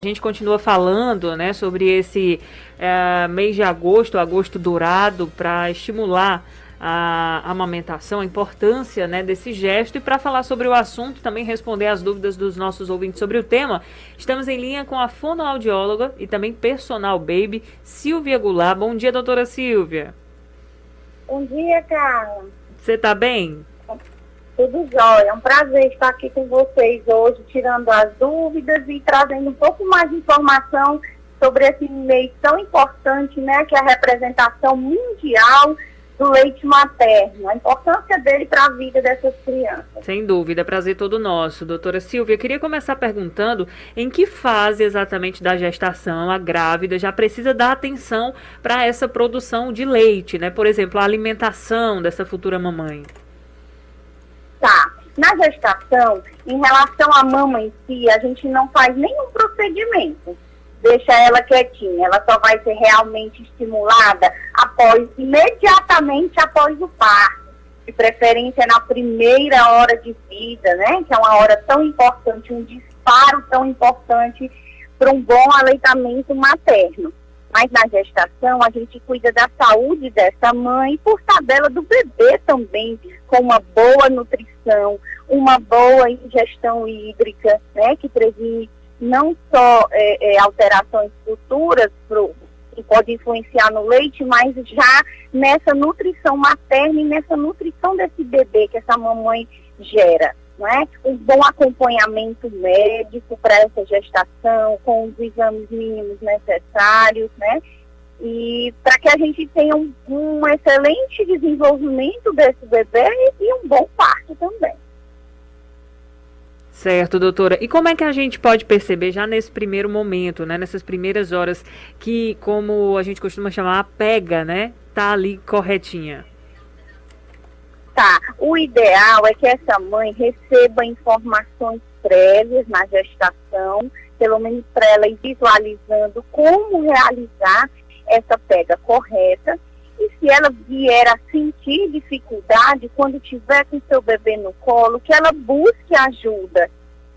A gente continua falando, né, sobre esse mês de agosto, agosto dourado, para estimular a amamentação, a importância, né, desse gesto. E para falar sobre o assunto, também responder as dúvidas dos nossos ouvintes sobre o tema, estamos em linha com a fonoaudióloga e também personal baby, Silvia Goulart. Bom dia, doutora Silvia. Bom dia, Carla. Você tá bem? Tudo jóia. É um prazer estar aqui com vocês hoje, tirando as dúvidas e trazendo um pouco mais de informação sobre esse mês tão importante, né, que é a representação mundial do leite materno, a importância dele para a vida dessas crianças. Sem dúvida, prazer todo nosso. Doutora Silvia, eu queria começar perguntando em que fase exatamente da gestação a grávida já precisa dar atenção para essa produção de leite, né? Por exemplo, a alimentação dessa futura mamãe. Tá. Na gestação, em relação à mama em si, a gente não faz nenhum procedimento. Deixa ela quietinha. Ela só vai ser realmente estimulada imediatamente após o parto. De preferência na primeira hora de vida, né? Que é uma hora tão importante, um disparo tão importante para um bom aleitamento materno. Mas na gestação, a gente cuida da saúde dessa mãe e, por tabela, do bebê também, com uma boa nutrição, uma boa ingestão hídrica, né, que previne não só alterações futuras que podem influenciar no leite, mas já nessa nutrição materna e nessa nutrição desse bebê que essa mamãe gera. Né? Um bom acompanhamento médico para essa gestação, com os exames mínimos necessários, né? E para que a gente tenha um excelente desenvolvimento desse bebê e um bom parto também. Certo, doutora. E como é que a gente pode perceber já nesse primeiro momento, né? Nessas primeiras horas que, como a gente costuma chamar, a pega, né? Tá ali corretinha. Tá, o ideal é que essa mãe receba informações prévias na gestação, pelo menos para ela ir visualizando como realizar essa pega correta. E se ela vier a sentir dificuldade, quando tiver com seu bebê no colo, que ela busque ajuda,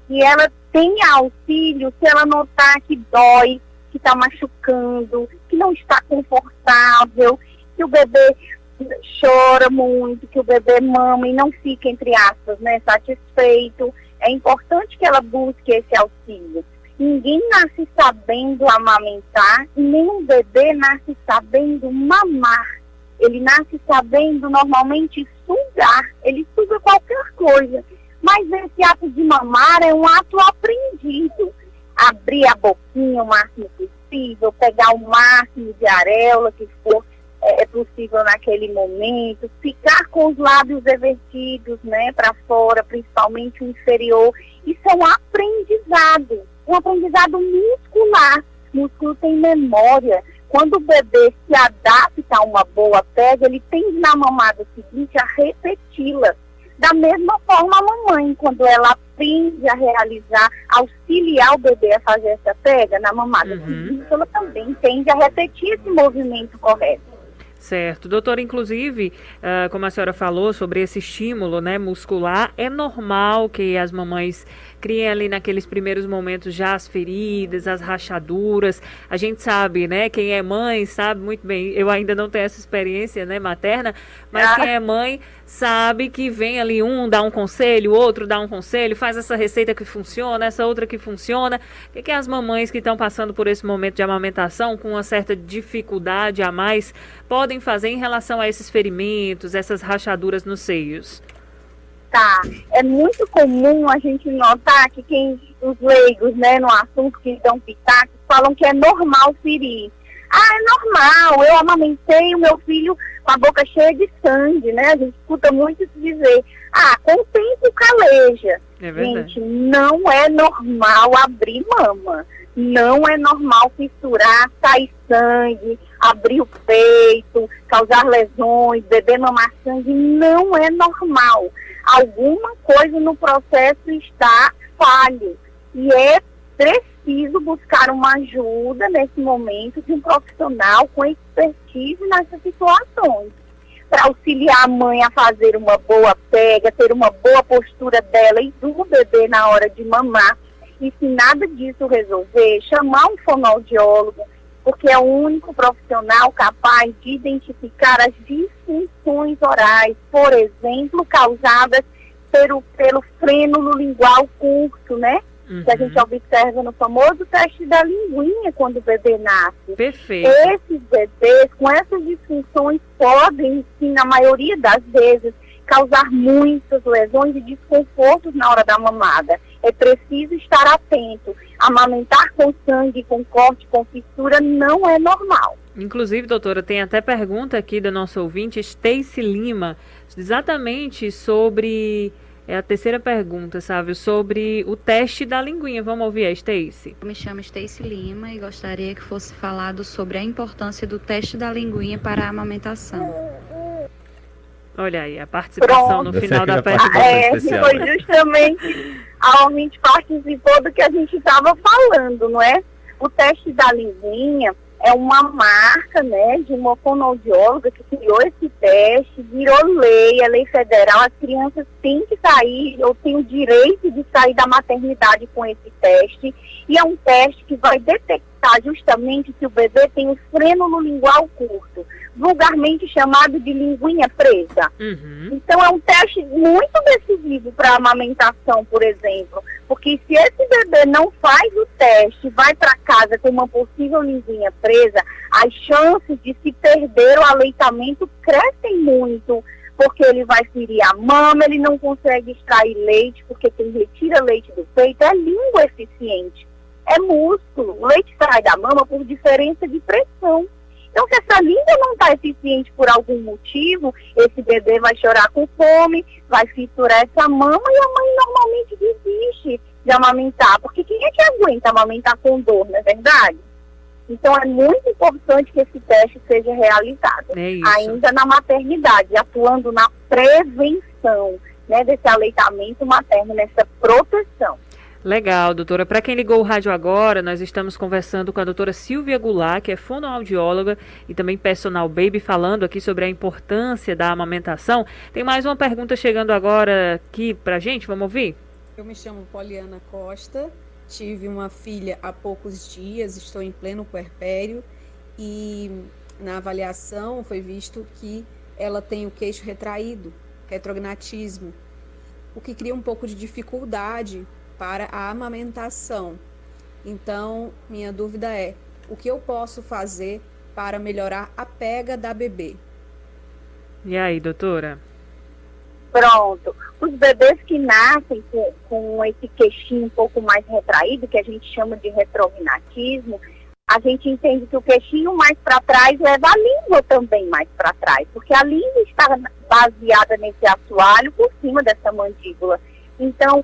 que ela tenha auxílio se ela notar que dói, que está machucando, que não está confortável, que o bebê chora muito, que o bebê mama e não fica, entre aspas, né, satisfeito. É importante que ela busque esse auxílio. Ninguém nasce sabendo amamentar, e nenhum bebê nasce sabendo mamar. Ele nasce sabendo, normalmente, sugar. Ele suga qualquer coisa. Mas esse ato de mamar é um ato aprendido. Abrir a boquinha o máximo possível, pegar o máximo de areola que for possível naquele momento, ficar com os lábios revertidos, né, para fora, principalmente o inferior. Isso é um aprendizado muscular. O músculo tem memória. Quando o bebê se adapta a uma boa pega, ele tende na mamada seguinte a repeti-la. Da mesma forma a mamãe, quando ela aprende a realizar, auxiliar o bebê a fazer essa pega, na mamada seguinte, ela também tende a repetir esse movimento correto. Certo. Doutora, inclusive, como a senhora falou sobre esse estímulo, né, muscular, é normal que as mamães criem ali naqueles primeiros momentos já as feridas, as rachaduras. A gente sabe, né, quem é mãe sabe muito bem, eu ainda não tenho essa experiência, né, materna, mas quem é mãe sabe que vem ali dá um conselho, o outro dá um conselho, faz essa receita que funciona, essa outra que funciona. O que as mamães que estão passando por esse momento de amamentação com uma certa dificuldade a mais podem fazer em relação a esses ferimentos, essas rachaduras nos seios? Tá, é muito comum a gente notar que os leigos, né, no assunto, que dão pitacos, falam que é normal ferir. Ah, é normal, eu amamentei o meu filho com a boca cheia de sangue, né? A gente escuta muito isso dizer. Ah, com o tempo caleja. É verdade. Gente, não é normal abrir mama. Não é normal fissurar, sair sangue, abrir o peito, causar lesões, beber mamar sangue. Não é normal. Alguma coisa no processo está falho. E é preciso buscar uma ajuda nesse momento de um profissional com expertise nessas situações, para auxiliar a mãe a fazer uma boa pega, ter uma boa postura dela e do bebê na hora de mamar, E se nada disso resolver, chamar um fonoaudiólogo, porque é o único profissional capaz de identificar as disfunções orais, por exemplo, causadas pelo frênulo lingual curto, né? Uhum. Que a gente observa no famoso teste da linguinha quando o bebê nasce. Perfeito. Esses bebês com essas disfunções podem, sim, na maioria das vezes, causar muitas lesões e desconfortos na hora da mamada. É preciso estar atento. Amamentar com sangue, com corte, com fissura não é normal. Inclusive, doutora, tem até pergunta aqui da nossa ouvinte, Stacy Lima, exatamente sobre, é a terceira pergunta, sabe, sobre o teste da linguinha. Vamos ouvir a Stacy? Eu me chamo Stacy Lima e gostaria que fosse falado sobre a importância do teste da linguinha para a amamentação. Olha aí, a participação no final da pergunta. Foi justamente a ouvinte participou do que a gente estava falando, não é? O teste da linguinha é uma marca, né, de uma fonoaudióloga que criou esse teste, virou lei, é lei federal, as crianças têm que sair, ou têm o direito de sair da maternidade com esse teste, e é um teste que vai detectar justamente se o bebê tem o frênulo lingual curto, vulgarmente chamado de linguinha presa. Uhum. Então é um teste muito decisivo para a amamentação, por exemplo, porque se esse bebê não faz o teste, vai para casa com uma possível linguinha presa, as chances de se perder o aleitamento crescem muito, porque ele vai ferir a mama, ele não consegue extrair leite, porque quem retira leite do peito é língua eficiente, é músculo. O leite sai da mama por diferença de pressão. Então, se essa língua não está eficiente por algum motivo, esse bebê vai chorar com fome, vai fissurar essa mama e a mãe normalmente desiste de amamentar. Porque quem é que aguenta amamentar com dor, não é verdade? Então, é muito importante que esse teste seja realizado. Ainda na maternidade, atuando na prevenção, né, desse aleitamento materno, nessa proteção. Legal, doutora. Para quem ligou o rádio agora, nós estamos conversando com a doutora Silvia Goulart, que é fonoaudióloga e também personal baby, falando aqui sobre a importância da amamentação. Tem mais uma pergunta chegando agora aqui pra gente, vamos ouvir? Eu me chamo Poliana Costa, tive uma filha há poucos dias, estou em pleno puerpério e na avaliação foi visto que ela tem o queixo retraído, retrognatismo, o que cria um pouco de dificuldade para a amamentação. Então, minha dúvida é, o que eu posso fazer para melhorar a pega da bebê? E aí, doutora? Pronto. Os bebês que nascem com esse queixinho um pouco mais retraído, que a gente chama de retrognatismo, a gente entende que o queixinho mais para trás leva a língua também mais para trás, porque a língua está baseada nesse assoalho por cima dessa mandíbula. Então,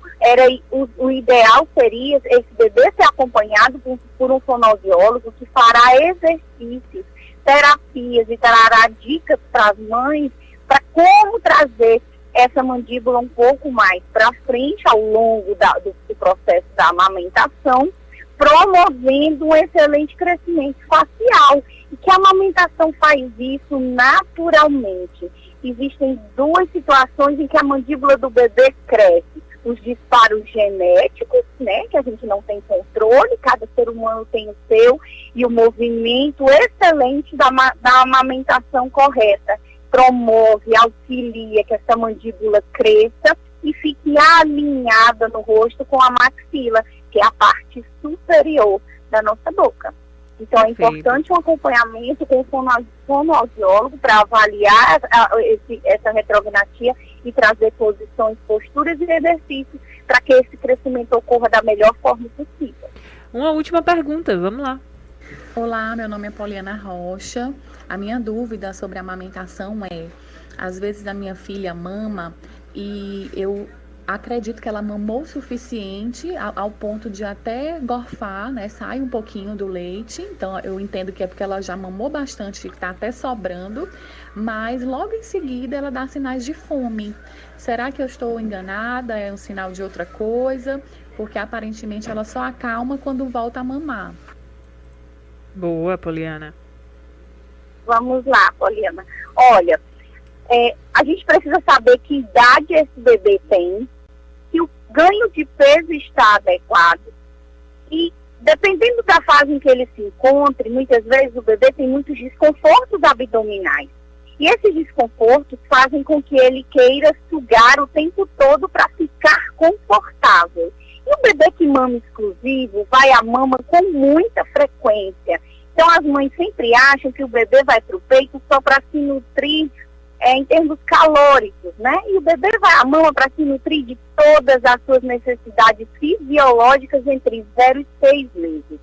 o ideal seria esse bebê ser acompanhado por um fonoaudiólogo que fará exercícios, terapias e trará dicas para as mães para como trazer essa mandíbula um pouco mais para frente ao longo do processo da amamentação, promovendo um excelente crescimento facial. E que a amamentação faz isso naturalmente. Existem duas situações em que a mandíbula do bebê cresce. Os disparos genéticos, né, que a gente não tem controle, cada ser humano tem o seu, e o movimento excelente da amamentação correta promove, auxilia que essa mandíbula cresça e fique alinhada no rosto com a maxila, que é a parte superior da nossa boca. Então, é importante um acompanhamento com o fonoaudiólogo para avaliar essa retrognatia e trazer posições, posturas e exercícios para que esse crescimento ocorra da melhor forma possível. Uma última pergunta, vamos lá. Olá, meu nome é Poliana Rocha. A minha dúvida sobre a amamentação é, às vezes a minha filha mama e eu acredito que ela mamou o suficiente ao ponto de até gorfar, né? Sai um pouquinho do leite. Então, eu entendo que é porque ela já mamou bastante, que está até sobrando. Mas, logo em seguida, ela dá sinais de fome. Será que eu estou enganada? É um sinal de outra coisa? Porque, aparentemente, ela só acalma quando volta a mamar. Boa, Poliana. Vamos lá, Poliana. Olha, a gente precisa saber que idade esse bebê tem, se o ganho de peso está adequado, E dependendo da fase em que ele se encontre, muitas vezes o bebê tem muitos desconfortos abdominais. E esses desconfortos fazem com que ele queira sugar o tempo todo para ficar confortável. E o bebê que mama exclusivo vai à mama com muita frequência. Então as mães sempre acham que o bebê vai para o peito só para se nutrir em termos calóricos, né? E o bebê vai à mama para se nutrir de todas as suas necessidades fisiológicas entre 0 e 6 meses.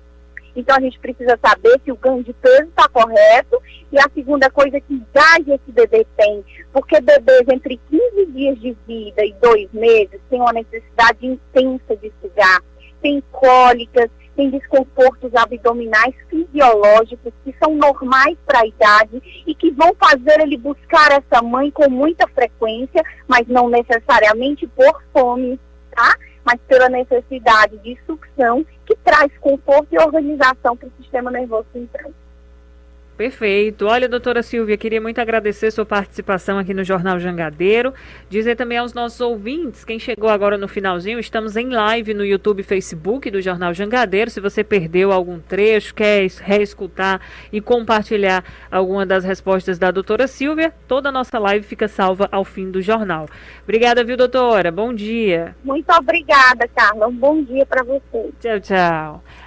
Então a gente precisa saber se o ganho de peso está correto, e a segunda coisa, que idade esse bebê tem, porque bebês entre 15 dias de vida e 2 meses têm uma necessidade intensa de sugar, tem cólicas, tem desconfortos abdominais fisiológicos que são normais para a idade e que vão fazer ele buscar essa mãe com muita frequência, mas não necessariamente por fome, tá? Mas pela necessidade de sucção, que traz conforto e organização para o sistema nervoso central. Perfeito. Olha, doutora Silvia, queria muito agradecer sua participação aqui no Jornal Jangadeiro. Dizer também aos nossos ouvintes, quem chegou agora no finalzinho, estamos em live no YouTube e Facebook do Jornal Jangadeiro. Se você perdeu algum trecho, quer reescutar e compartilhar alguma das respostas da doutora Silvia, toda a nossa live fica salva ao fim do jornal. Obrigada, viu, doutora? Bom dia. Muito obrigada, Carla. Um bom dia para você. Tchau, tchau.